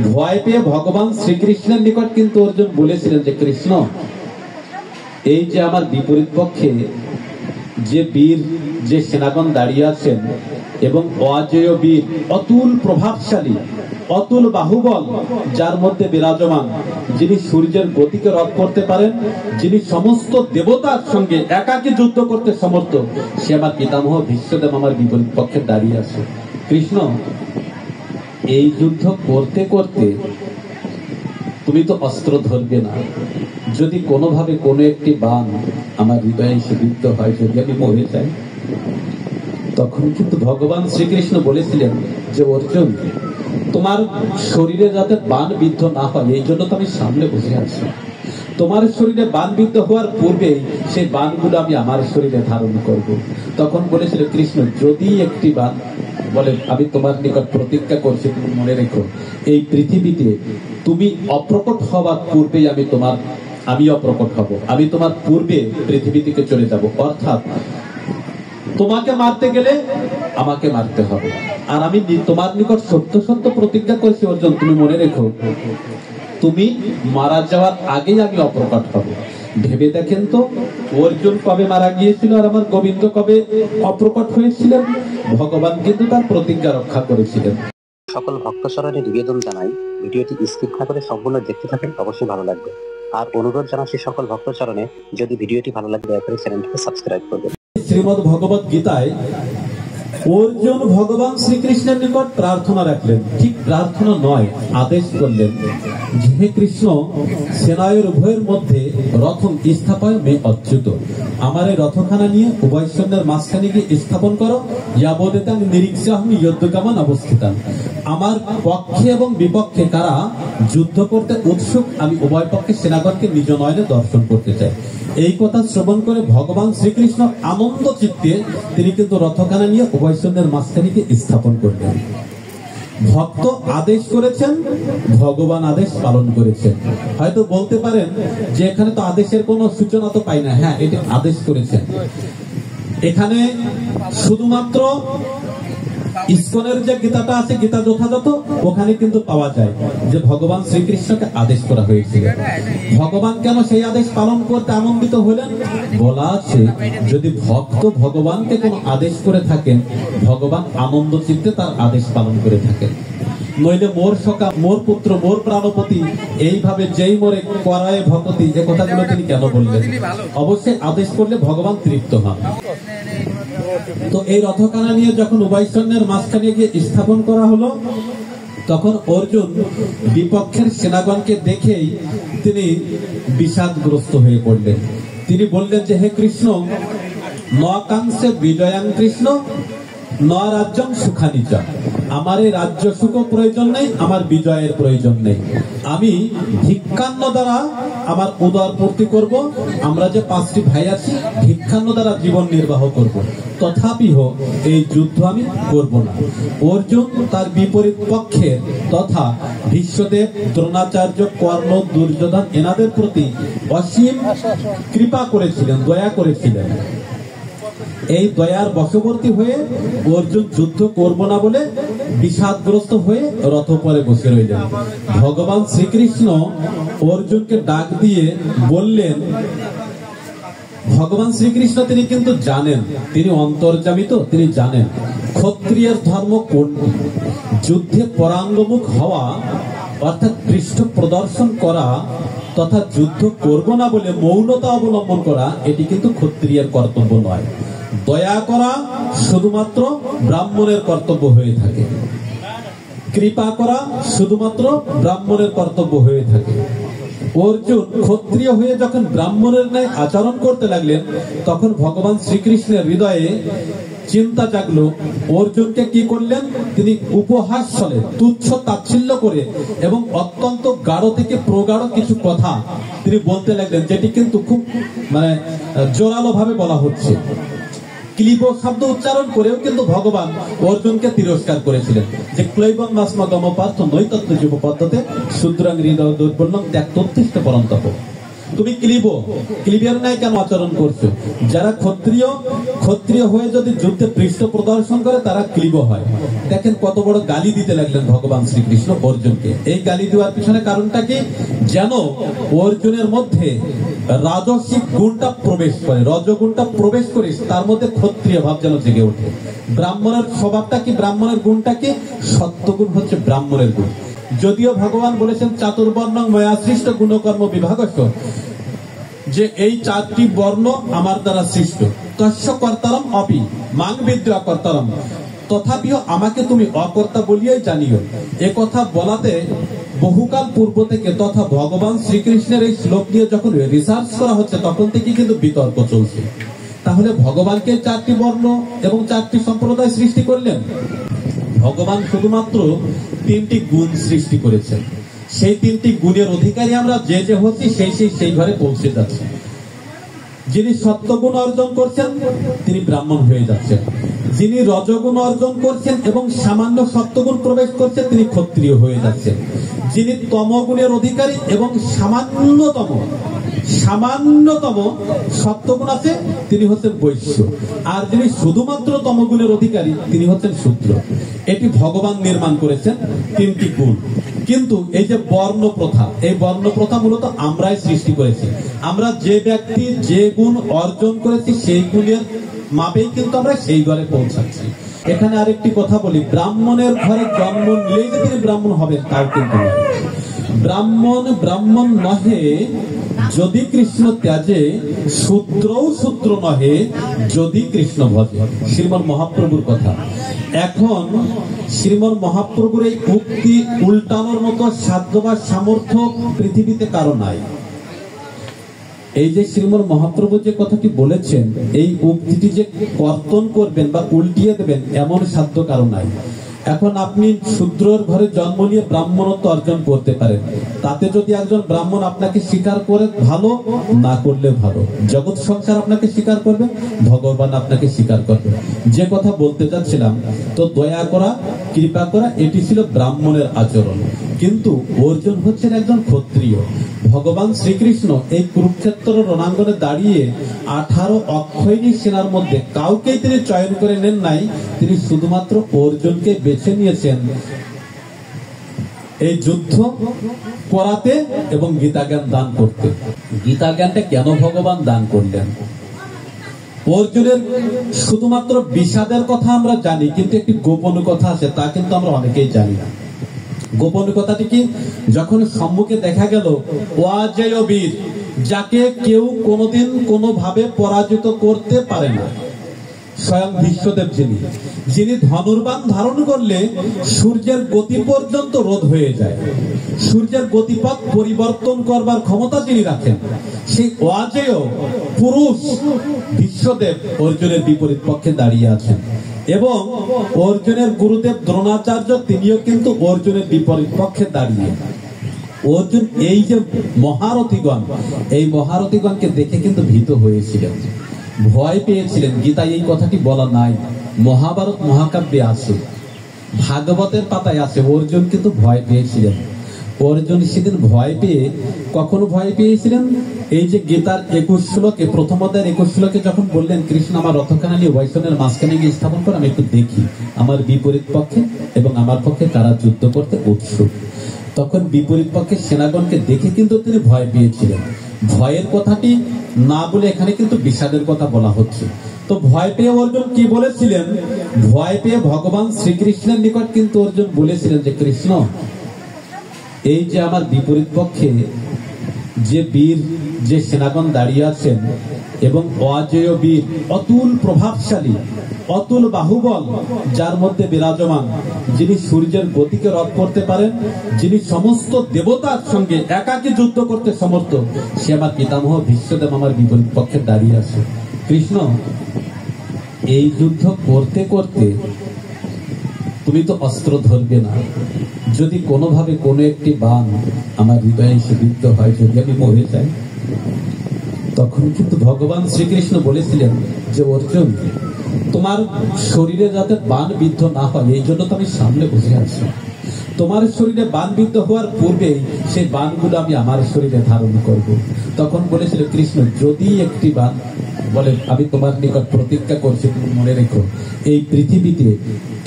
ভয় পেয়ে ভগবান শ্রীকৃষ্ণের নিকট কিন্তু অর্জুন বলেছিলেন যে কৃষ্ণ, এই যে আমার বিপরীত পক্ষে যে বীর, যে সেনাগণ দাঁড়িয়ে আছেন এবং অজেয় বীর, অতুল প্রভাবশালী, অতুল বাহুবল যার মধ্যে বিরাজমান, যিনি সূর্যের গতিকে রোধ করতে পারেন, যিনি সমস্ত দেবতার সঙ্গে একাকী যুদ্ধ করতে সমর্থ, সে আমার পিতামহ ভীষ্মদেব আমার বিপরীত পক্ষে দাঁড়িয়ে আছে। কৃষ্ণ, এই যুদ্ধ করতে করতে তুমি তো অস্ত্র ধরবে না, যদি কোনোভাবে কোনো একটি বাণ আমার হৃদয়ে এসে বিদ্ধ হয়, যদি আমি মরে যাই, তখন কিন্তু ভগবান শ্রীকৃষ্ণ বলেছিলেন যে অর্জুন, তোমার শরীরে যাতে বাণ বিদ্ধ না হয় এই জন্য তো আমি সামনে বসে আছি। তোমার শরীরে বাণ বিদ্ধ হওয়ার পূর্বে সেই বাণগুলো আমি আমার শরীরে ধারণ করব। তখন বলেছিল কৃষ্ণ, যদি একটি বাণ বলে, আমি তোমার নিকট প্রতিজ্ঞা করছি, তুমি মনে রেখো, এই পৃথিবীতে তুমি অপ্রকট হওয়ার পূর্বেই আমি অপ্রকট হব, আমি তোমার পূর্বে পৃথিবী থেকে চলে যাব। অর্থাৎ তোমাকে মারতে গেলে আমাকে মারতে হবে। আর আমি তোমার নিকট সত্য সত্য প্রতিজ্ঞা করেছি অর্জুন, তুমি মনে রেখো, তুমি মারা যাওয়ার আগেই আমি অপ্রকট হব। ভেবে দেখেন তো, অর্জুন কবে মারা গিয়েছিল আর আমার গোবিন্দ কবে অপ্রকট হয়েছিলেন? ভগবান কিন্তু তার প্রতিজ্ঞা রক্ষা করেছিলেন। সকল ভক্ত চরণে নিবেদন জানাই, ভিডিওটি স্কিপ না করে সম্পূর্ণ দেখতে থাকেন, অবশ্যই ভালো লাগবে। আর অনুরোধ জানাচ্ছি সকল ভক্ত চরণে, যদি ভিডিওটি ভালো লাগে দয়া করে চ্যানেলটিকে সাবস্ক্রাইব করবেন। শ্রীমদ ভগবত গীতায় অর্জুন ভগবান শ্রীকৃষ্ণের নিকট প্রার্থনা রাখলেন, ঠিক প্রার্থনা নয়, আদেশ করলেন যে হে কৃষ্ণ, সেনায়ের উভয়ের মধ্যে রথম স্থাপয় মে অচ্যুত, আমার এই রথখানা নিয়ে উভয় সৈন্যের মাঝখানে গিয়ে স্থাপন করো, ইয়াবদেতাং নিরীক্ষাহম যুদ্ধকামান অবস্থিতান, আমার পক্ষে এবং বিপক্ষে কারা যুদ্ধ করতে উৎসুক, আমি উভয় পক্ষে সেনাগণকে নিজ নয়নে দর্শন করতে চাই। এই কথা শ্রবণ করে ভগবান শ্রীকৃষ্ণ আনন্দ চিত্তে তিনি কিন্তু রথখানা নিয়ে উভয় সৈন্যের মাঝখানে স্থাপন করলেন। ভক্ত আদেশ করেছেন, ভগবান আদেশ পালন করেছেন। হয়তো বলতে পারেন যে এখানে তো আদেশের কোনো সূচনা তো পাই না। হ্যাঁ, এটা আদেশ করেছেন। এখানে শুধুমাত্র ইসকনের যে গীতাটা আছে, গীতা যথাযথ, ওখানে কিন্তু পাওয়া যায় যে ভগবান শ্রীকৃষ্ণকে আদেশ করা হয়েছিল। ভগবান কেন সেই আদেশ পালন করতে আনন্দিত হলেন? বলা আছে, যদি ভক্ত ভগবানকে কোনো আদেশ করে থাকেন, ভগবান আনন্দ চিত্তে তার আদেশ পালন করে থাকেন। নইলে মোর সখা, মোর পুত্র, মোর প্রাণপতি, এইভাবে যেই মোরে করায় ভক্তি, এ কথাগুলো তিনি কেন বললেন? অবশ্যই আদেশ করলে ভগবান তৃপ্ত হন। তো এই রথখানা নিয়ে যখন উভয় সৈন্যের মাঝখানে গিয়ে স্থাপন করা হলো, তখন অর্জুন বিপক্ষের সেনাগণকে দেখেই তিনি বিষাদগ্রস্ত হয়ে পড়লেন। তিনি বললেন যে হে কৃষ্ণ, ন কাংসে বিজয়াং কৃষ্ণ ন রাজ্যং সুখানি চ, আমার এই রাজ্য সুখ প্রয়োজন নেই, আমার বিজয়ের প্রয়োজন নেই। আমি ভিক্ষান্ন দ্বারা আমার উদর পূর্তি করব, আমরা যে 5টি ভাই আছি, ভিক্ষান্ন দ্বারা জীবন নির্বাহ করব, তথাপি হোক এই যুদ্ধ আমি করব না। অর্জুন তার বিপরীত পক্ষের তথা ভীষ্মদেব, দ্রোণাচার্য, কর্ণ, দুর্যোধন এনাদের প্রতি অসীম কৃপা করেছিলেন, দয়া করেছিলেন। এই দয়ার বশবর্তী হয়ে অর্জুন যুদ্ধ করব না বলে বিষাদগ্রস্ত হয়ে রথ পরে বসে রইলেন। ভগবান শ্রীকৃষ্ণ অর্জুনকে ডাক দিয়ে বললেন, ভগবান শ্রীকৃষ্ণ তিনি কিন্তু জানেন, তিনি অন্তর্যামী, তো তিনি জানেন ক্ষত্রিয়ের ধর্ম কোনটি। যুদ্ধে পরাঙ্গমুখ হওয়া অর্থাৎ পৃষ্ঠ প্রদর্শন করা তথা যুদ্ধ করব না বলে মৌনতা অবলম্বন করা, এটি কিন্তু ক্ষত্রিয়ের কর্তব্য নয়। দয়া করা শুধুমাত্র ব্রাহ্মণের কর্তব্য হয়ে থাকে, কৃপা করা শুধুমাত্র ব্রাহ্মণের কর্তব্য হয়ে থাকে। অর্জুন ক্ষত্রিয় হয়ে যখন ব্রাহ্মণের ন্যায় আচরণ করতে লাগলেন, তখন ভগবান শ্রীকৃষ্ণের হৃদয়ে চিন্তা জাগলো। অর্জুনকে কি করলেন? তিনি উপহাস ছলে, তুচ্ছ তাচ্ছিল্য করে এবং অত্যন্ত গাঢ় থেকে প্রগাঢ় কিছু কথা তিনি বলতে লাগলেন, যেটি কিন্তু খুব জোরালো ভাবে বলা হচ্ছে। ক্লীব শব্দ উচ্চারণ করেও কিন্তু ভগবান অর্জুনকে তিরস্কার করেছিলেন যে ক্লৈবং মাসমা গম পার্থ নৈতত্ত্ব যুব পদ্ধতে শূদ্রাং হৃদয় দুর্বলং ত্যাগ তত্ত্বিষ্ঠ পরন্তপ। তুমি ক্লিবের নাই কেন আচরণ করছো? যারা ক্ষত্রিয় হয়ে যদি যুদ্ধে পৃষ্ঠ প্রদর্শন করে তারা ক্লিব হয়। দেখেন কত বড় গালি দিতে লাগলেন ভগবান শ্রীকৃষ্ণ অর্জুনকে। এই গালি দেওয়ার পিছনে কারণটা কি? যেন অর্জুনের মধ্যে রাজসিক গুণটা প্রবেশ করে, রজগুণটা প্রবেশ করে তার মধ্যে ক্ষত্রিয় ভাব যেন জেগে ওঠে। ব্রাহ্মণের স্বভাবটা কি, ব্রাহ্মণের গুণটা কি? সত্যগুণ হচ্ছে ব্রাহ্মণের গুণ। যদিও ভগবান বলেছেন চাতুর্বর্ণং ময়া সৃষ্ট গুণকর্ম বিভাগস্য, যে এই 4টি বর্ণ আমার দ্বারা সৃষ্ট। তস্য কর্তারম অপি মাং বিদ্যা কর্তারম, তথাপিও আমাকে তুমি অকর্তা বলিয়াই জানিও। এ কথা বলাতে বহুকাল পূর্ব থেকে তথা ভগবান শ্রীকৃষ্ণের এই শ্লোক নিয়ে যখন রিসার্চ করা হচ্ছে তখন থেকে কিন্তু বিতর্ক চলছে। তাহলে ভগবানকে 4টি বর্ণ এবং 4টি সম্প্রদায় সৃষ্টি করলেন? ভগবান শুধুমাত্র 3টি গুণ সৃষ্টি করেছেন। সেই 3টি গুণের অধিকারী আমরা যে হচ্ছি সেই ঘরে পৌঁছে যাচ্ছি। যিনি সত্যগুণ অর্জন করছেন তিনি ব্রাহ্মণ হয়ে যাচ্ছেন, যিনি রজগুণ অর্জন করছেন এবং সামান্য সত্যগুণ প্রবেশ করছেন তিনি ক্ষত্রিয় হয়ে যাচ্ছেন, যিনি তমগুণের অধিকারী এবং সামান্যতম সত্যগুণ আছে তিনি হচ্ছেন বৈশ্য, আর যিনি শুধুমাত্র তমগুণের অধিকারী তিনি হচ্ছেন শূদ্র। এটি ভগবান নির্মাণ করেছেন 3টি গুণ। কিন্তু এই যে বর্ণ প্রথা, এই বর্ণ প্রথা মূলত আমরাই সৃষ্টি করেছি। আমরা যে ব্যক্তি যে গুণ অর্জন করেছি সেই গুণের মাপেই কিন্তু আমরা সেই ঘরে পৌঁছাচ্ছি। এখানে আরেকটি কথা বলি, ব্রাহ্মণের ঘরে জন্ম নিলেই যে তিনি ব্রাহ্মণ হবেন তাও কিন্তু নয়। ব্রাহ্মণ নহে যদি কৃষ্ণ ত্যাজে, শূদ্র নহে যদি কৃষ্ণ ভজে। শ্রীমন মহাপ্রভুর কথা। এখন শ্রীমন মহাপ্রভুর এই উক্তি উল্টানোর মতো সাধ্য বা সামর্থ্য পৃথিবীতে কারো নাই। এই যে শ্রীমন মহাপ্রভু যে কথাটি বলেছেন, এই উক্তিটি যে কর্তন করবেন বা উল্টিয়ে দেবেন এমন সাধ্য কারো নাই। এখন আপনি শূদ্রর ঘরে জন্ম নিয়ে ব্রাহ্মণত্ব অর্জন করতে পারেন, তাতে যদি একজন ব্রাহ্মণ আপনাকে স্বীকার করে ভালো, না করলে ভালো। জগৎ সংসার আপনাকে স্বীকার করবে, ভগবান আপনাকে স্বীকার করবে। যে কথা বলতে চাচ্ছিলাম, তো দয়া করা, কৃপা করা, এটি ছিল ব্রাহ্মণের আচরণ। কিন্তু অর্জুন হচ্ছেন একজন ক্ষত্রিয়। ভগবান শ্রীকৃষ্ণ এই কুরুক্ষেত্র রণাঙ্গনে দাঁড়িয়ে 18 অক্ষয়ণী সেনার মধ্যে কাউকেই তিনি চয়ন করে নেন নাই, তিনি শুধুমাত্র অর্জুনকে বেছে নিয়েছেন এই যুদ্ধ করাতে এবং গীতা জ্ঞান দান করতে। গীতা জ্ঞানটা কেন ভগবান দান করলেন? অর্জুনের শুধুমাত্র বিষাদের কথা আমরা জানি, কিন্তু একটি গোপন কথা আছে, তা কিন্তু আমরা অনেকেই জানি না। গোপন কথাটি কি? যখন সম্মুখে দেখা গেল অজেয় বীর, যাকে কেউ কোনোদিন কোনোভাবে পরাজিত করতে পারে না, স্বয়ং বিশ্বদেব যিনি ধনুর্বাণ ধারণ করলে সূর্যের গতি পর্যন্ত রোধ হয়ে যায়, সূর্যের গতিপথ পরিবর্তন করবার ক্ষমতা যিনি রাখেন, সেই অজেয় পুরুষ বিশ্বদেব অর্জুনের বিপরীত পক্ষে দাঁড়িয়ে আছেন। এবং অর্জুনের গুরুদেব দ্রোণাচার্য তিনিও কিন্তু অর্জুনের বিপরীত পক্ষে দাঁড়িয়ে। অর্জুন এই যে মহারথীগণ, এই মহারথীগণকে দেখে কিন্তু ভীত হয়েছিলেন, ভয় পেয়েছিলেন। গীতায় এই কথাটি বলা নাই, মহাভারত মহাকাব্যে আছে, ভাগবতের পাতায় আছে। অর্জুন কিন্তু ভয় পেয়েছিলেন। অর্জুন সেদিন ভয় পেয়ে, কখনো ভয় পেয়েছিলেন? এই যে গীতার 21 শ্লোকে, প্রথম অধ্যায়ের 21 শ্লোকে যখন বললেন কৃষ্ণ আমার রথখানা নিয়ে বৈষ্ণবের মাঝখানে গিয়ে স্থাপন করে, আমি একটু দেখি আমার বিপরীত পক্ষে এবং আমার পক্ষে কারা যুদ্ধ করতে উৎসুক। তখন বিপরীত পক্ষের সেনাগণকে দেখে কিন্তু তিনি ভয় পেয়েছিলেন। ভয়ের কথাটি না বলে এখানে কিন্তু বিষাদের কথা বলা হচ্ছে। তো ভয় পেয়ে অর্জুন কি বলেছিলেন? ভয় পেয়ে ভগবান শ্রীকৃষ্ণের নিকট কিন্তু অর্জুন বলেছিলেন যে কৃষ্ণ, এই যে আমার বিপরীত পক্ষে যে বীর, যে সেনাগণ দাঁড়িয়ে আছেন এবং অজেয় বীর, অতুল প্রভাবশালী, অতুল বাহুবল যার মধ্যে বিরাজমান, যিনি সূর্যের গতিকে রোধ করতে পারেন, যিনি সমস্ত দেবতার সঙ্গে একাকী যুদ্ধ করতে সমর্থ, সে আমার পিতামহ বিশ্বদেব আমার বিপরীত পক্ষে দাঁড়িয়ে আছে। কৃষ্ণ, এই যুদ্ধ করতে করতে তুমি তো অস্ত্র ধরবে না, যদি কোনোভাবে কোনো একটি বাণ আমার হৃদয়ে এসে বিদ্ধ হয়, যদি আমি মরে যাই, তখন কিন্তু ভগবান শ্রীকৃষ্ণ বলেছিলেন যে অর্জুন, তোমার শরীরে যাতে বাণ বিদ্ধ না হয় এই জন্য তো আমি সামনে বসে আছি। তোমার শরীরে বানবিদ্ধ হওয়ার পূর্বে সেই বানগুলো আমি আমার শরীরে ধারণ করব। তখন বলেছিল কৃষ্ণ, যদি একটি বান বলে, আমি তোমার নিকট প্রতিজ্ঞা করছি, তুমি মনে রেখো, এই পৃথিবীতে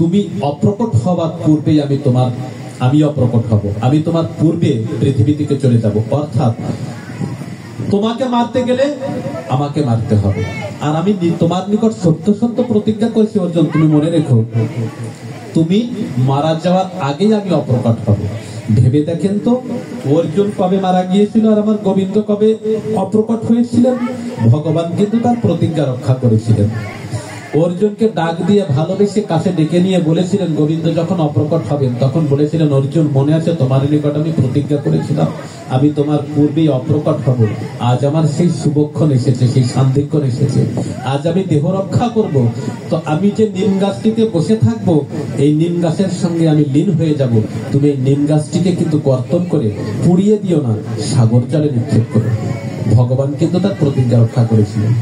তুমি অপ্রকট হওয়ার পূর্বেই আমি অপ্রকট হব, আমি তোমার পূর্বে পৃথিবী থেকে চলে যাব। অর্থাৎ তোমাকে মারতে গেলে আমাকে মারতে হবে। আর আমি তোমার নিকট সত্য সত্য প্রতিজ্ঞা করেছি অর্জুন, তুমি মনে রেখো, তুমি মারা যাওয়ার আগেই আমি অপ্রকট হব। ভেবে দেখেন তো, অর্জুন কবে মারা গিয়েছিল আর আমার গোবিন্দ কবে অপ্রকট হয়েছিলেন? ভগবান কিন্তু তার প্রতিজ্ঞা রক্ষা করেছিলেন। অর্জুনকে ডাক দিয়ে ভালোবেসে কাছে ডেকে নিয়ে বলেছিলেন, গোবিন্দ যখন অপ্রকট হবেন তখন বলেছিলেন, অর্জুন মনে আছে তোমার নিকট আমি প্রতিজ্ঞা করেছিলাম আমি তোমার পূর্বেই অপ্রকট হব। আজ আমার সেই শুভক্ষণ এসেছে, সেই সান্ধিক্ষণ এসেছে, আজ আমি দেহ রক্ষা করব। তো আমি যে নিম গাছটিতে বসে থাকবো, এই নিম গাছের সঙ্গে আমি লীন হয়ে যাব। তুমি এই নিম গাছটিকে কিন্তু কর্তন করে পুড়িয়ে দিও না, সাগর জলে নিক্ষেপ করো। ভগবান কিন্তু তার প্রতিজ্ঞা রক্ষা করেছিলেন।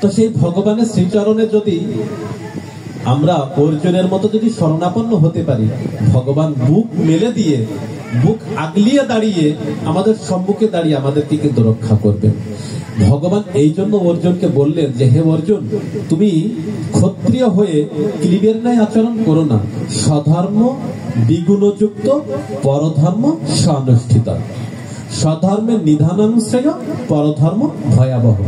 তো সেই ভগবানের শ্রীচরণে যদি আমরা অর্জুনের মতো যদি শরণাপন্ন হতে পারি, ভগবান বুক মেলে দিয়ে, বুক আগলিয়ে দাঁড়িয়ে আমাদের সম্মুখে দাঁড়িয়ে আমাদেরকে কিন্তু রক্ষা করবেন। ভগবান এই জন্য অর্জুনকে বললেন যে, হে অর্জুন, তুমি ক্ষত্রিয় হয়ে ক্লীবের ন্যায় আচরণ করো না, স্বধর্ম দ্বিগুণযুক্ত, পরধর্ম স্বানুষ্ঠিত। স্বধর্মের নিধানাংশ্রেয়, পরধর্ম ভয়াবহ।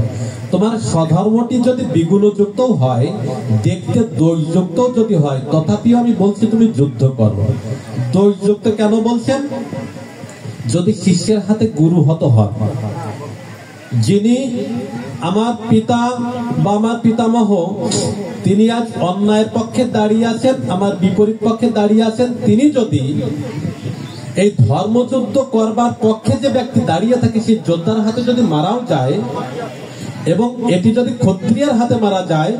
তোমার স্বধর্মটি যদি দ্বিগুণযুক্ত হয়, দেখতে দোষযুক্ত যদি হয়, তথাপিও আমি বলছি তুমি যুদ্ধ করো। দোষযুক্ত কেন বলছেন? যদি শিষ্যের হাতে গুরু হত হয়, যিনি আমার পিতা বা আমার পিতামহ, তিনি আজ অন্যায়ের পক্ষে দাঁড়িয়ে আছেন, আমার বিপরীত পক্ষে দাঁড়িয়ে আছেন, তিনি যদি এই ধর্মযুদ্ধ করবার পক্ষে যে ব্যক্তি দাঁড়িয়ে থাকে, সেই যোদ্ধার হাতে যদি মারাও যায়, এবং এটি যদি ক্ষত্রিয়ের হাতে মারা যায়,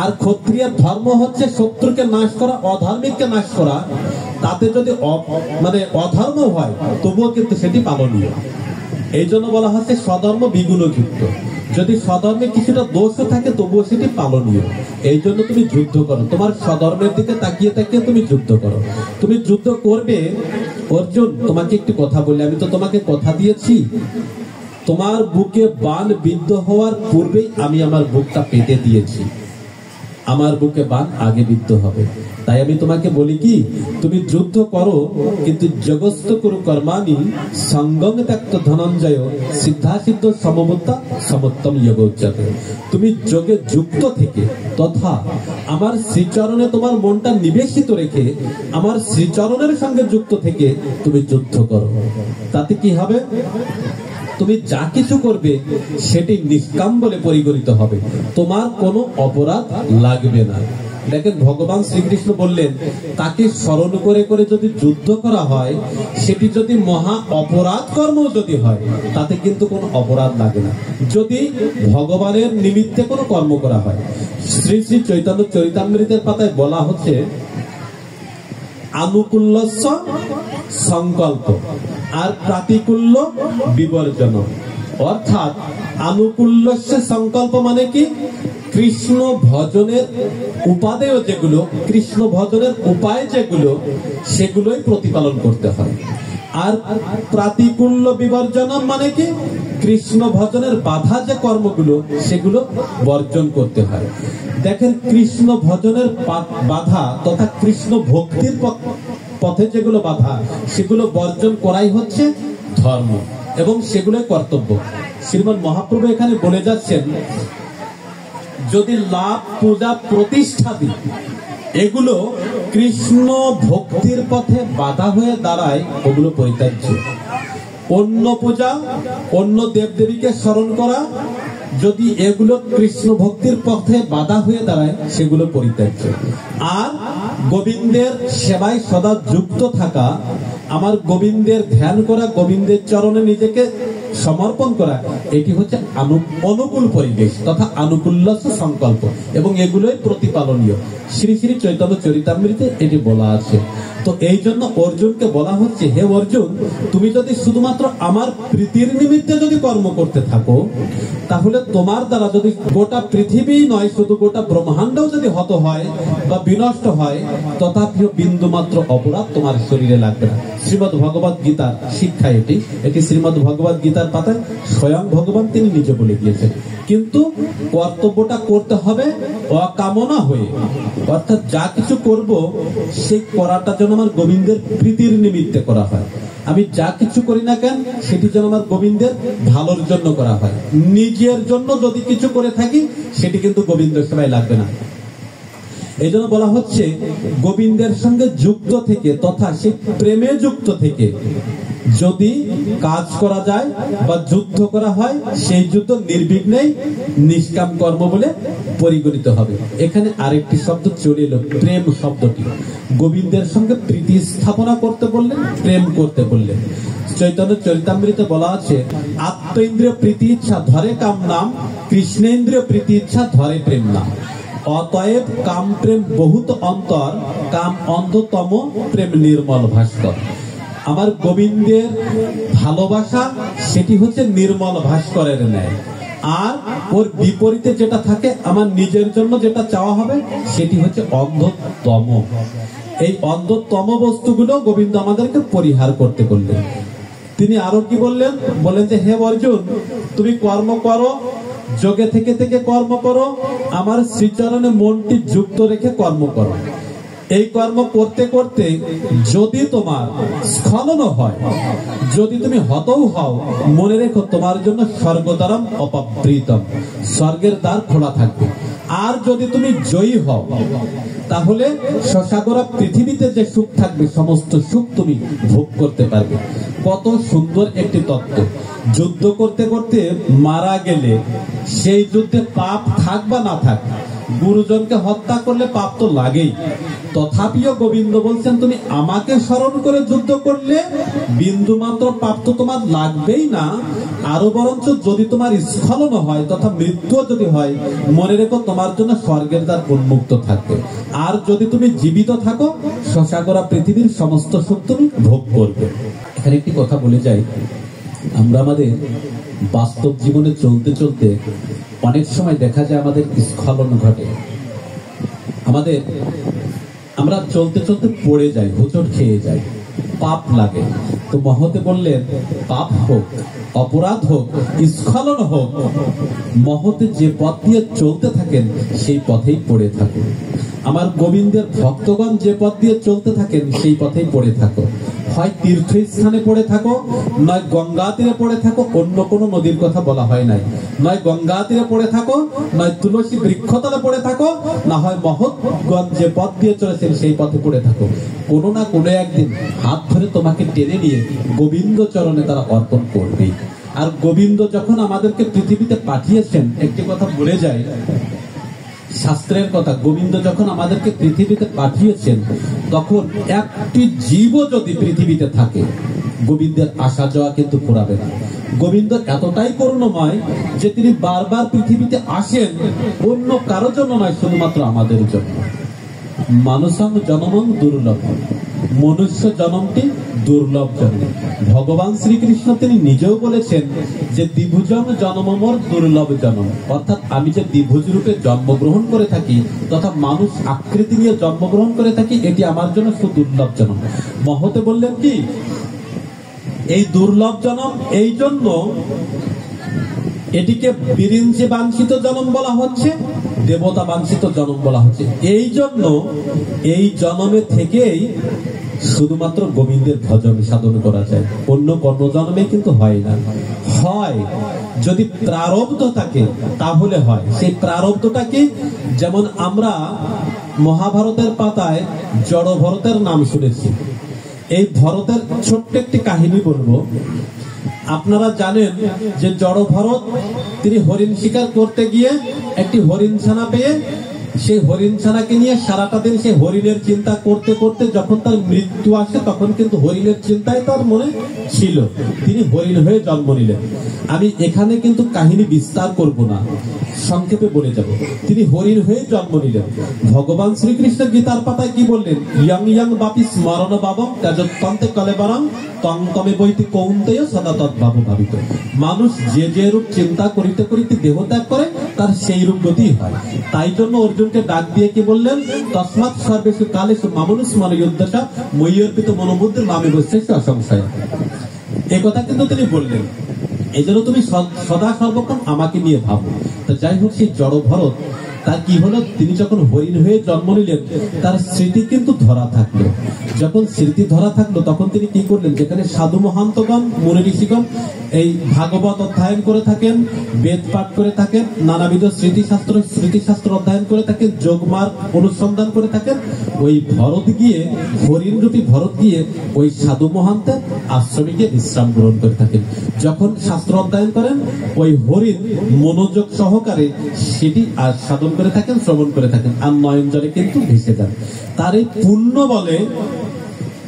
আর ক্ষত্রিয়ের ধর্ম হচ্ছে শত্রুকে নাশ করা, অধার্মিককে নাশ করা, তাতে যদি অধর্ম হয় তবুও কিন্তু সেটি পালনীয়। এই জন্য বলা হচ্ছে স্বধর্ম দ্বিগুণযুক্ত। যদি স্বধর্মে কিছুটা দোষও থাকে তবুও সেটি পালনীয়। এই জন্য তুমি যুদ্ধ করো, তোমার স্বধর্মের দিকে তাকিয়ে তাকিয়ে তুমি যুদ্ধ করো। তুমি যুদ্ধ করবে। অর্জুন, তোমাকে একটি কথা বলি, আমি তো তোমাকে কথা দিয়েছি, তোমার বুকে বাণ বিদ্ধ হওয়ার পূর্বেই আমি আমার বুকটা পেতে দিয়েছি। আমার বুকে বাণ আগে বিদ্ধ হবে। তাই আমি তোমাকে বলি কি, তুমি যুদ্ধ করো, কিন্তু জগস্ত কুরু কর্মাণি সঙ্গম ত্যক্ত ধনঞ্জয় সিদ্ধাসিদ্ধ সমবুদ্ধা সমোত্তম যোগ উচ্যতে। তুমি যোগে যুক্ত থেকে তথা আমার শ্রীচরণে তোমার মনটা নিবেশিত রেখে আমার শ্রীচরণের সঙ্গে যুক্ত থেকে তুমি যুদ্ধ করো। তাতে কি হবে? তুমি যা কিছু করবে সেটি নিষ্কাম বলে পরিগণিত হবে, তোমার কোনো অপরাধ লাগবে না। দেখেন, ভগবান শ্রীকৃষ্ণ বললেন, তাকে স্মরণ করে করে যদি যুদ্ধ করা হয়, সেটি যদি মহা অপরাধ কর্ম যদি হয়, তাতে কিন্তু কোনো অপরাধ লাগে না, যদি ভগবানের নিমিত্তে কোনো কর্ম করা হয়। শ্রী শ্রী চৈতন্য চরিতামৃতের পাতায় বলা হচ্ছে, আনুকূল্যস্য সংকল্প আর প্রাতিকূল্য বিবর্জন। অর্থাৎ আনুকূল্যস্য সংকল্প মানে কি? কৃষ্ণ ভজনের উপাদেয় যেগুলো, কৃষ্ণ ভজনের উপায় যেগুলো, সেগুলোই প্রতিপালন করতে হয়। আর প্রাতিকূল্য বিবর্জন মানে কি? কৃষ্ণ ভজনের বাধা যে কর্মগুলো, সেগুলো বর্জন করতে হয়। দেখেন, কৃষ্ণ ভজনের বাধা তথা কৃষ্ণ ভক্তির পথে যেগুলো বাধা, সেগুলো বর্জন করাই হচ্ছে ধর্ম, এবং সেগুলোই কর্তব্য। শ্রীমৎ মহাপ্রভু এখানে বলে যাচ্ছেন, যদি লাভ, পূজা, প্রতিষ্ঠাদি এগুলো কৃষ্ণ ভক্তির পথে বাধা হয়ে দাঁড়ায়, ওগুলো পরিত্যাজ্য। অন্য পূজা, অন্য দেবদেবীকে স্মরণ করা, যদি এগুলো কৃষ্ণ ভক্তির পথে বাধা হয়ে দাঁড়ায়, সেগুলো পরিত্যাজ্য। আর গোবিন্দের সেবায় সদা যুক্ত থাকা, আমার গোবিন্দের ধ্যান করা, গোবিন্দের চরণে নিজেকে সমর্পণ করা, এটি হচ্ছে অনুকূল পরিবেশ তথা আনুকূল্যস্য সংকল্প, এবং এগুলোই প্রতিপালনীয়। শ্রী শ্রী চৈতন্য চরিতামৃতে এটি বলা আছে। তো এই জন্য অর্জুনকে বলা হচ্ছে, হে অর্জুন, তুমি যদি শুধুমাত্র আমার প্রীতির নিমিত্তে যদি কর্ম করতে থাকো, তাহলে তোমার দ্বারা যদি গোটা পৃথিবী নয়, শুধু গোটা ব্রহ্মাণ্ডও যদি হত হয় বা বিনষ্ট হয়, তথাপিও বিন্দু মাত্র অপরাধ তোমার শরীরে লাগবে না। শ্রীমদ্ ভগবত গীতার শিক্ষা এটি শ্রীমদ্ ভগবত গীতার পাতায় স্বয়ং ভগবান তিনি নিজে বলে গিয়েছেন। কিন্তু কর্তব্যটা করতে হবে অকামনা হয়ে, অর্থাৎ যা কিছু করব সেই করাটা যেন আমার গোবিন্দের প্রীতির নিমিত্তে করা হয়। আমি যা কিছু করি না কেন সেটি যেন আমার গোবিন্দের ভালোর জন্য করা হয়। নিজের জন্য যদি কিছু করে থাকি সেটি কিন্তু গোবিন্দের সেবায় লাগবে না। এই জন্য বলা হচ্ছে, গোবিন্দের সঙ্গে যুক্ত থেকে তথা সেই প্রেমে যুক্ত থেকে যদি কাজ করা যায় বা যুদ্ধ করা হয়, সেই যুদ্ধ নির্বিঘ্নেই নিষ্কাম কর্ম বলে পরিগণিত হবে। এখানে আরেকটি শব্দ চলে এলো, প্রেম শব্দটি। গোবিন্দের সঙ্গে প্রীতি স্থাপনা করতে বললেন, প্রেম করতে বললেন। চৈতন্য চরিতামৃতে বলা আছে, আত্মেন্দ্রিয় প্রীতি ইচ্ছা ধরে কাম নাম, কৃষ্ণেন্দ্রিয় প্রীতি ইচ্ছা ধরে প্রেম নাম। অতএব কাম প্রেম বহুত অন্তর, কাম অন্ধতম প্রেম নির্মল ভাস্কর। আমার গোবিন্দের ভালোবাসা সেটি হচ্ছে নির্মল ভাস্করের ন্যায়, আর ওর বিপরীতে যেটা থাকে আমার নিজের জন্য যেটা চাওয়া হবে সেটি হচ্ছে অন্ধতম। এই অন্ধতম বস্তুগুলো গোবিন্দ আমাদেরকে পরিহার করতে বললেন। তিনি আরো কি বললেন? বলেন যে, হে অর্জুন, তুমি কর্ম করো, যোগে থেকে থেকে কর্ম করো, আমার শ্রীচরণে মনটি যুক্ত রেখে কর্ম করো। এই কর্ম করতে করতে যদি তোমার স্খলন হয়, যদি তুমি হতও হও, মনে রেখো তোমার জন্য স্বর্গদ্বারম অপাবৃতম, স্বর্গের দ্বার খোলা থাকবে। আর যদি তুমি জয়ী হও, তাহলে সসাগরা পৃথিবীতে যে সুখ থাকবে সমস্ত সুখ তুমি ভোগ করতে পারবে। কত সুন্দর একটি তত্ত্ব। যুদ্ধ করতে করতে মারা গেলে সেই যুদ্ধে পাপ থাক বা না থাক, গুরুজনকে হত্যা করলে পাপ তো লাগেই, তথাপিও গোবিন্দ বলছেন তুমি আমাকে স্মরণ করে যুদ্ধ করলে বিন্দু মাত্র পাপ তো তোমার লাগবেই না। আরো বরঞ্চ যদি তোমার স্খলন হয় তথা মৃত্যু যদি হয়, মনে রেখো তোমার জন্য স্বর্গের দ্বার উন্মুক্ত থাকবে। আর যদি তুমি জীবিত থাকো, শশাগরা পৃথিবীর সমস্ত সুখ তুমি ভোগ করবে। এখানে একটি কথা বলে যাই, আমরা আমাদের বাস্তব জীবনে চলতে চলতে অনেক সময় দেখা যায় আমাদের স্খলন ঘটে। আমরা চলতে চলতে পড়ে যাই, হোঁচট খেয়ে যাই, পাপ লাগে। তো মহতে বললেন, পাপ হোক, অপরাধ হোক, স্খলন হোক, মহতে যে পথ দিয়ে চলতে থাকেন সেই পথেই পড়ে থাকুন। আমার গোবিন্দের ভক্তগণ যে পথ দিয়ে চলতে থাকেন সেই পথেই পড়ে থাকো। হয় তীর্থস্থানে পড়ে থাকো, নয় গঙ্গা তীরে পড়ে থাকো, অন্য কোনো নদীর কথা বলা হয় নাই। নয় গঙ্গা তীরে পড়ে থাকো, নয় তুলসী বৃক্ষতলে পড়ে থাকো, না হয় মহৎগণ যে পথ দিয়ে চলেছেন সেই পথে পড়ে থাকো। কোনো না কোনো একদিন হাত ধরে তোমাকে টেনে নিয়ে গোবিন্দ চরণে তারা অর্পণ করবে। আর গোবিন্দ যখন আমাদেরকে পৃথিবীতে পাঠিয়েছেন, একটি কথা বলে যায়, শাস্ত্রের কথা, গোবিন্দ যখন আমাদেরকে পৃথিবীতে পাঠিয়েছেন তখন একটি জীবও যদি পৃথিবীতে থাকে, গোবিন্দের আসা যাওয়া কিন্তু ফুরাবে না। গোবিন্দ এতটাই করুণাময় যে তিনি বারবার পৃথিবীতে আসেন অন্য কারো জন্য নয়, শুধুমাত্র আমাদের জন্য। মানুষং জনমং দুর্লভ, মনুষ্য জন্মটি দুর্লভ জন্ম। ভগবান শ্রীকৃষ্ণ তিনি নিজেও বলেছেন যে দ্বিভুজং জন্মমর দুর্লভ জন্ম, অর্থাৎ আমি যে দ্বিভুজ রূপে জন্মগ্রহণ করে থাকি তথা মানুষ আকৃতি নিয়ে জন্মগ্রহণ করে থাকি, এটি আমার জন্য সুদুর্লভ জন্ম। মহতে বললেন কি, এই দুর্লভ জন্ম এই জন্য এটিকে বিরিঞ্চি বাঞ্ছিত জন্ম বলা হচ্ছে, দেবতা বাঞ্ছিত জন্ম বলা হচ্ছে। এই জন্য এই জন্মে থেকেই শুধুমাত্র গোবিন্দের ভজন সাধন করা যায়, অন্য কোনো জন্মে কিন্তু হয় না। হয় যদি প্রারব্ধ থাকে তাহলে হয়। সেই প্রারব্ধটা কি? যেমন আমরা মহাভারতের পাতায় জড় ভরতের নাম শুনেছি। এই ভরতের ছোট্ট একটি কাহিনী বলবো। আপনারা জানেন যে জড় ভরত তিনি হরিণ শিকার করতে গিয়ে একটি হরিণ ছানা পেয়ে সেই হরিণ ছানাকে নিয়ে সারাটা দিন সেই হরিণের চিন্তা করতে করতে যখন তার মৃত্যু আসে তখন কিন্তু হরিণের চিন্তায় তার মনে ছিল, তিনি হরিণ হয়ে জন্ম নিলেন। আমি এখানে কিন্তু কাহিনী বিস্তার করব না, সংক্ষেপে বলে যাব। তিনি হরিণ হয়ে জন্ম নিলেন। ভগবান শ্রীকৃষ্ণ গীতার পাতায় কি বললেন? ইয়াং ইয়াং বাপি স্মরণ বাবম তেজত্তন্তে কলেবরং তং তমে বইতে কৌন্তেয় সদা তদ্ভাব ভাবিত। মানুষ যে যে রূপ চিন্তা করিতে করিতে দেহ ত্যাগ করে তার সেই রূপ গতি হয়। তাই জন্য অর্জুনকে ডাক দিয়ে কি বললেন? তস্মাৎ সর্বেষু কালেষু মামনুস্মরণ যুদ্ধসা ময়্যর্পিত মনোবুদ্ধির মামে বৈশেষ অসংশয়। এই কথা কিন্তু তিনি বললেন। এই জন্য তুমি সদা সর্বক্ষণ আমাকে নিয়ে ভাবো। তো যাই হোক, সেই জড় ভরত তার কি হলো? তিনি যখন হরিণ হয়ে জন্ম নিলেন তার স্মৃতি কিন্তু ধরা থাকলো। যখন স্মৃতি ধরা থাকলো তখন তিনি কি করলেন? যেখানে সাধু মহান্তগণ মুনি ঋষিগণ এই ভাগবত অধ্যয়ন করে থাকেন, বেদ পাঠ করে থাকেন, নানাবিধ স্মৃতিশাস্ত্র অধ্যয়ন করে থাকেন, যোগমার্গ অনুসন্ধান করে থাকেন, ওই ভরত গিয়ে, হরিণ রূপী ভরত গিয়ে ওই সাধু মহান্তের আশ্রমে গিয়ে বিশ্রাম গ্রহণ করে থাকেন। যখন শাস্ত্র অধ্যয়ন করেন ওই হরিণ মনোযোগ সহকারে সেটি আর সাধন করে থাকেন, শ্রবণ করে থাকেন, আর নয়ন জলে কিন্তু ভেসে যান। তার এই পুণ্য বলে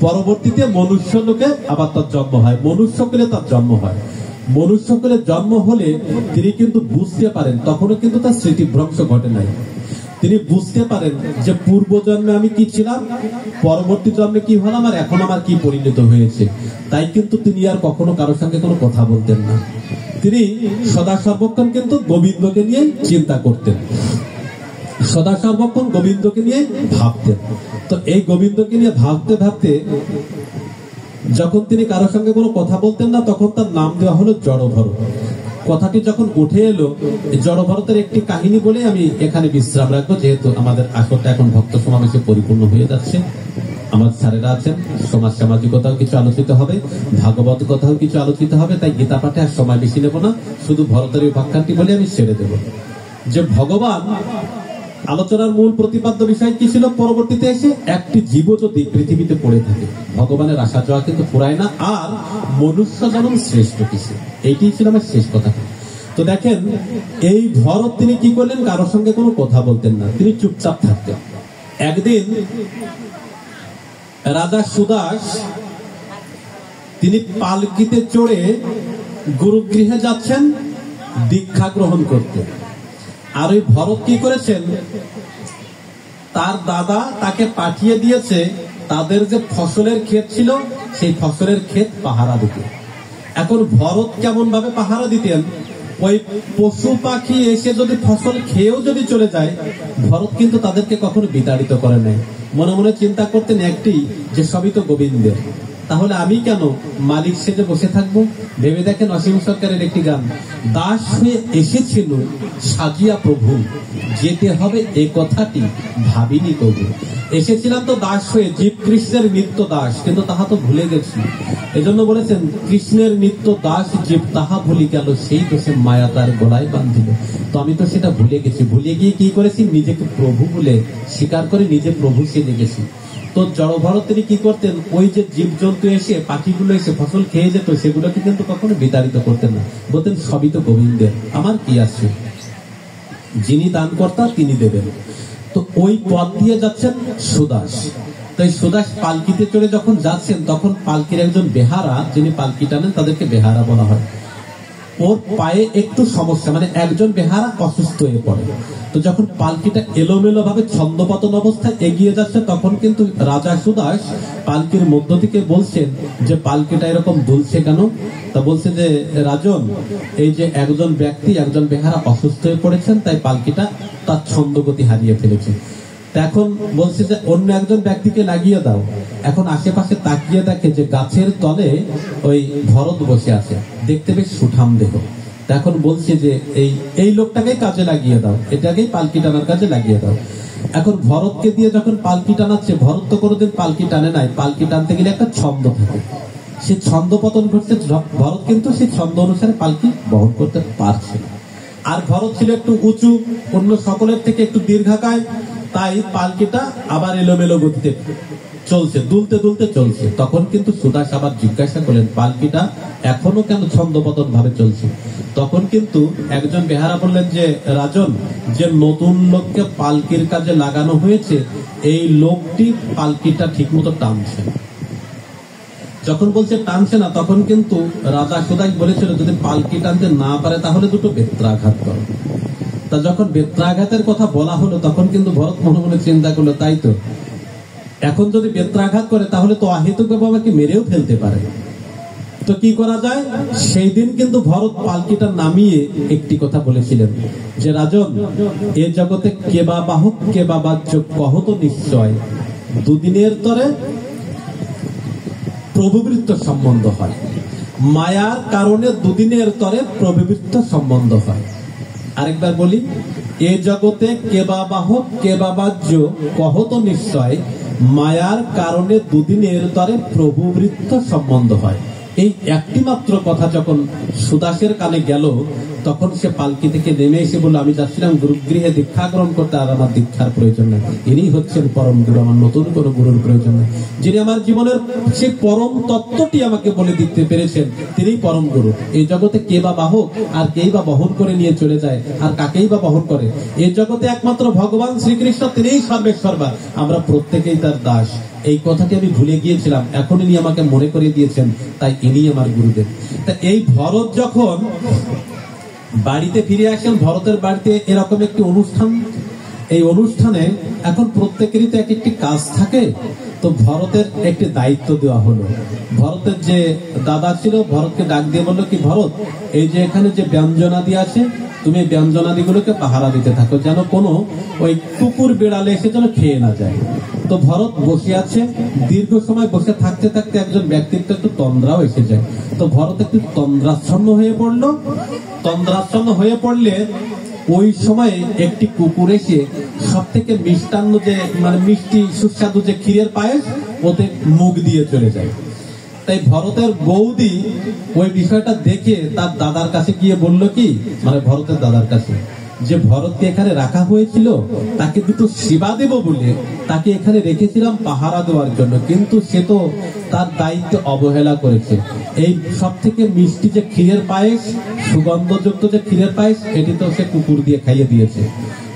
পরবর্তীতে মনুষ্য লোকে আবার তার জন্ম হয়, মনুষ্য কুলে তার জন্ম হয়। মনুষ্য কুলে জন্ম হলে তিনি কিন্তু বুঝতে পারেন, তখনও কিন্তু তার স্মৃতিভ্রংশ ঘটে নাই। তিনি বুঝতে পারেন যে পূর্ব জন্মে আমি কি ছিলাম, পরবর্তী জন্মে কি হলাম, আর এখন আমার কি পরিণত হয়েছে। তাই কিন্তু তিনি আর কখনো কারোর সঙ্গে কোনো কথা বলতেন না। তিনি সদা সর্বক্ষণ কিন্তু গোবিন্দকে নিয়ে চিন্তা করতেন, সদা সর্বক্ষণ গোবিন্দকে নিয়ে ভাবতেন। তো এই গোবিন্দকে নিয়ে ভাবতে ভাবতে যখন তিনি কারোর সঙ্গে কোনো কথা বলতেন না, তখন তার নাম দেওয়া হলো জড়ভরত। কথাটি যখন উঠে এলো, জড়ভরতের একটি কাহিনী বলে আমি এখানে বিশ্রাম রাখবো, যেহেতু আমাদের আসরটা এখন ভক্ত সমাবেশে পরিপূর্ণ হয়ে যাচ্ছে। আমার স্যারেরা আছেন, সমাজ সামাজিকতাও কিছু আলোচিত হবে, ভাগবত কথাও কিছু আলোচিত হবে। তাই গীতা পাঠে আর সময় বেশি নেব না, শুধু ভরতের উপাখ্যানটি বলে আমি ছেড়ে দেব। যে ভগবান আলোচনার মূল প্রতিপাদ্য বিষয় কি ছিল? পরবর্তীতে এসে একটি জীব যদি পৃথিবীতে পড়ে থাকে, ভগবানের আসা যাওয়া কিন্তু ফুরায় না, আর মনুষ্য জন্ম শ্রেষ্ঠ কিছু। এইটি ছিল আমার শেষ কথা। তো দেখেন, এই ভরত তিনি কি করলেন? কারোর সঙ্গে কোনো কথা বলতেন না, তিনি চুপচাপ থাকতেন। একদিন রাজা সুদাস তিনি পালকিতে চড়ে গুরুগৃহে যাচ্ছেন দীক্ষা গ্রহণ করতে। আর ওই ভরত কি করেছেন? তার দাদা তাকে পাঠিয়ে দিয়েছে তাদের যে ফসলের ক্ষেত ছিল সেই ফসলের ক্ষেত পাহারা দিতে। এখন ভরত কেমন ভাবে পাহারা দিতেন? ওই পশু পাখি এসে যদি ফসল খেয়েও যদি চলে যায়, ভরত কিন্তু তাদেরকে কখনো বিতাড়িত করে নাই। মনে মনে চিন্তা করতেন একটি, যে সবই তো গোবিন্দের, তাহলে আমি কেন মালিক সেজে বসে থাকবো? ভেবে দেখেন অসীম সরকারের একটি গান, দাস হয়ে এসেছিল সাজিয়া প্রভু, যেতে হবে এ কথাটি ভাবিনি কবু। এসেছিলাম তো দাস হয়ে, জীব কৃষ্ণের নিত্য দাস, কিন্তু তাহা তো ভুলে গেছি। এজন্য বলেছেন, কৃষ্ণের নিত্য দাস জীব তাহা ভুলি গেল, সেই দোষে মায়া তার গলায় বাঁধিল। তো আমি তো সেটা ভুলে গেছি, ভুলে গিয়ে কি করেছি? নিজেকে প্রভু বলে স্বীকার করে নিজে প্রভু সেজে গেছি। তো জড়ভরত তিনি কি করতেন? ওই যে জীবজন্তু এসে, পাখিগুলো এসে ফসল খেয়ে যেত, সেগুলোকে কিন্তু কখনো বিতাড়িত করতেন না। বলতেন সবই তো গোবিন্দের, আমার কি আছে, যিনি দান কর্তা তিনি দেবেন। তো ওই পথ দিয়ে যাচ্ছেন সুদাস। তাই সুদাস পালকিতে চড়ে যখন যাচ্ছেন, তখন পালকির একজন বেহারা, যিনি পালকি টানেন, তাদেরকে বেহারা বলা হয়। ওর পায়ে একটু সমস্যা, মানে একজন বেহারা অসুস্থ হয়ে পড়ে। তো যখন পালকিটা এলোমেলো ভাবে ছন্দপতন অবস্থায় এগিয়ে যাচ্ছে, তখন কিন্তু রাজা সুদাস পালকির মধ্য থেকে বলছেন যে পালকিটা এরকম দুলছে কেন? তা বলছে যে রাজন, এই যে একজন ব্যক্তি, একজন বেহারা অসুস্থ হয়ে পড়েছেন, তাই পালকিটা তার ছন্দগতি হারিয়ে ফেলেছে। এখন বলছে যে অন্য একজন ব্যক্তিকে লাগিয়ে দাও। এখন আশেপাশে তাকিয়ে দেখে যে গাছের তলে ওই ভরত বসে আছে, দেখতে বেশ সুঠাম দেহ। এখন বলছে যে এই লোকটাকেই কাজে লাগিয়ে দাও, এটাকেই পালকি টানার কাজে লাগিয়ে দাও। এখন ভরতকে দিয়ে যখন পালকি টানাচ্ছে, ভরত তো কোনোদিন পালকি টানে নাই। পালকি টানতে গেলে একটা ছন্দ থাকে, সেই ছন্দ পতন ঘটছে। ভরত কিন্তু সেই ছন্দ অনুসারে পালকি বহন করতে পারছে না। আর ভরত ছিল একটু উঁচু, অন্য সকলের থেকে একটু দীর্ঘাকায়, তাই পালকিটা আবার এলোমেলো গতিতে চলছে, দুলতে দুলতে চলছে। তখন কিন্তু সুদাস আবার জিজ্ঞাসা করলেন, পালকিটা এখনো কেন ছন্দপতন ভাবে চলছে? তখন কিন্তু একজন বেহারা বললেন যে, রাজন, যে নতুন লোককে পালকির কাজে লাগানো হয়েছে, এই লোকটি পালকিটা ঠিক মতো টানছে না। যখন বলছে টানছে না, তখন কিন্তু রাজা সুদাস বলেছিল, যদি পালকি টানতে না পারে তাহলে দুটো বেত্রাঘাত করো। তা যখন বেত্রাঘাতের কথা বলা হলো, তখন কিন্তু ভরত মনে মনে চিন্তা করলো, তাই তো, এখন যদি বেত্রাঘাত করে তাহলে তো অহেতুক আমাকে মেরেও ফেলতে পারে। তো কি করা যায়? সেই দিন কিন্তু ভরত পালকিটা নামিয়ে একটি কথা বলেছিলেন যে, রাজন, এ জগতে কে বা বাহক কে বা বাহ্য কহত নিশ্চয়, দুদিনের তরে প্রভুবৃত্ত সম্বন্ধ হয়। মায়ার কারণে দুদিনের তরে প্রভুবৃত্ত সম্বন্ধ হয়। আরেকবার বলি, এ জগতে কে বা বাহক কে বা বাহ্য কহত নিশ্চয়, মায়ার কারণে দুদিনের তরে প্রভুবৃত্ত সম্বন্ধ হয়। এই একটি মাত্র কথা যখন সুদাসের কানে গেল, তখন সে পালকি থেকে নেমে এসে বলল, আমি যাচ্ছিলাম গুরুগৃহে দীক্ষা গ্রহণ করতে, আর আমার দীক্ষার প্রয়োজন নেই। ইনি হচ্ছেন পরম গুরু, আমার নতুন কোনো গুরুর প্রয়োজন নেই। যিনি আমার জীবনের সেই পরম তত্ত্বটি আমাকে বলে দিতে পেরেছেন, তিনি পরম গুরু। এই জগতে কে বা বাহক, আর কেই বা বহন করে নিয়ে চলে যায়, আর কাকেই বা বহন করে? এই জগতে একমাত্র ভগবান শ্রীকৃষ্ণ, তিনিই সর্বেশ্বরবা, আমরা প্রত্যেকেই তার দাস। এই কথাটি আমি ভুলে গিয়েছিলাম, এখন ইনি আমাকে মনে করিয়ে দিয়েছেন, তাই ইনি আমার গুরুদেব। তা এই ভরত যখন বাড়িতে ফিরে আসেন, ভরতের বাড়িতে এরকম একটি অনুষ্ঠান, এই অনুষ্ঠানে এখন প্রত্যেকেরই তো এক একটি কাজ থাকে। তো ভরতের একটি দায়িত্ব দেওয়া হলো। ভরতের যে দাদা ছিল, ভরতকে ডাক দিয়ে বললো, কি ভরত, এই যে এখানে যে ব্যঞ্জনাদি আছে, তুমি ব্যঞ্জনাদি গুলোকে পাহারা দিতে থাকো, যেন কোনো ওই কুকুর বিড়ালে এসে যেন খেয়ে না যায়। তো ভরত বসে আছে, দীর্ঘ সময় বসে থাকতে থাকতে একজন ব্যক্তির তো একটু তন্দ্রাও এসে যায়। তো ভরত একটু তন্দ্রাচ্ছন্ন হয়ে পড়লো। তন্দ্রাচ্ছন্ন হয়ে পড়লে ওই সময়ে একটি কুকুর এসে সব থেকে মিষ্টান্ন, যে মানে মিষ্টি সুস্বাদু যে ক্ষীরের পায়েস, ওতে মুখ দিয়ে চলে যায়। তাই ভরতের বৌদি ওই বিষয়টা দেখে তার দাদার কাছে গিয়ে বলল, কি মানে ভরতের দাদার কাছে, যে ভরতকে এখানে রাখা হয়েছিল, তাকে দুটো সেবা দেব বলে তাকে এখানে রেখেছিলাম পাহারা দেওয়ার জন্য, কিন্তু সে তো তার দায়িত্ব অবহেলা করেছে। এই সব থেকে মিষ্টি যে ক্ষীরের পায়েস, সুগন্ধযুক্ত যে ক্ষীরের পায়েস, এটি তো সে কুকুর দিয়ে খাইয়ে দিয়েছে।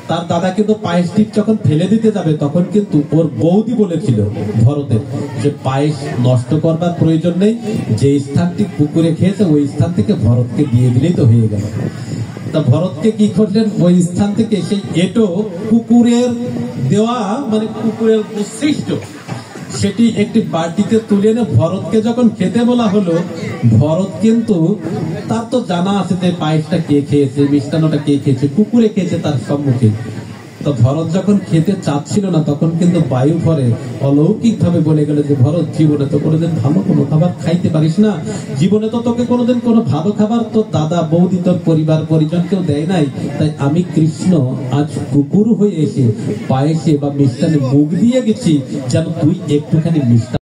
তার দাদা কিন্তু পায়েসটি যখন ফেলে দিতে যাবে, তখন কিন্তু ওর বৌদি বলেছিল ভরতের, যে পায়েস নষ্ট করবার প্রয়োজন নেই, যে স্থানটি কুকুরে খেয়েছে ওই স্থান থেকে ভরতকে দিয়ে দিলেই তো হয়ে গেল। তা ভরতকে কি করলেন, ওই স্থান থেকে সেই এটো কুকুরের দেওয়া, মানে কুকুরের সৃষ্ট, সেটি একটি বাটিতে তুলে এনে ভরতকে যখন খেতে বলা হলো, ভরত কিন্তু তার তো জানা আছে যে পায়েসটা কে খেয়েছে, মিষ্টান্নটা কে খেয়েছে, কুকুরে খেয়েছে তার সম্মুখে। তো ভরত যখন খেতে চাচ্ছিল না, তখন কিন্তু বায়ু ভরে অলৌকিক ভাবে বলে গেল, যে ভরত, জীবনে তো কোনোদিন ভালো কোনো খাবার খাইতে পারিস না, জীবনে তো তোকে কোনোদিন কোনো ভালো খাবার তোর দাদা বৌদি তোর পরিবার পরিজন কেউ দেয় নাই, তাই আমি কৃষ্ণ আজ কুকুর হয়ে এসে পায়েসে বা মিষ্টান্নে মুখ দিয়ে গেছি, যেন তুই একটুখানি মিষ্টান্ন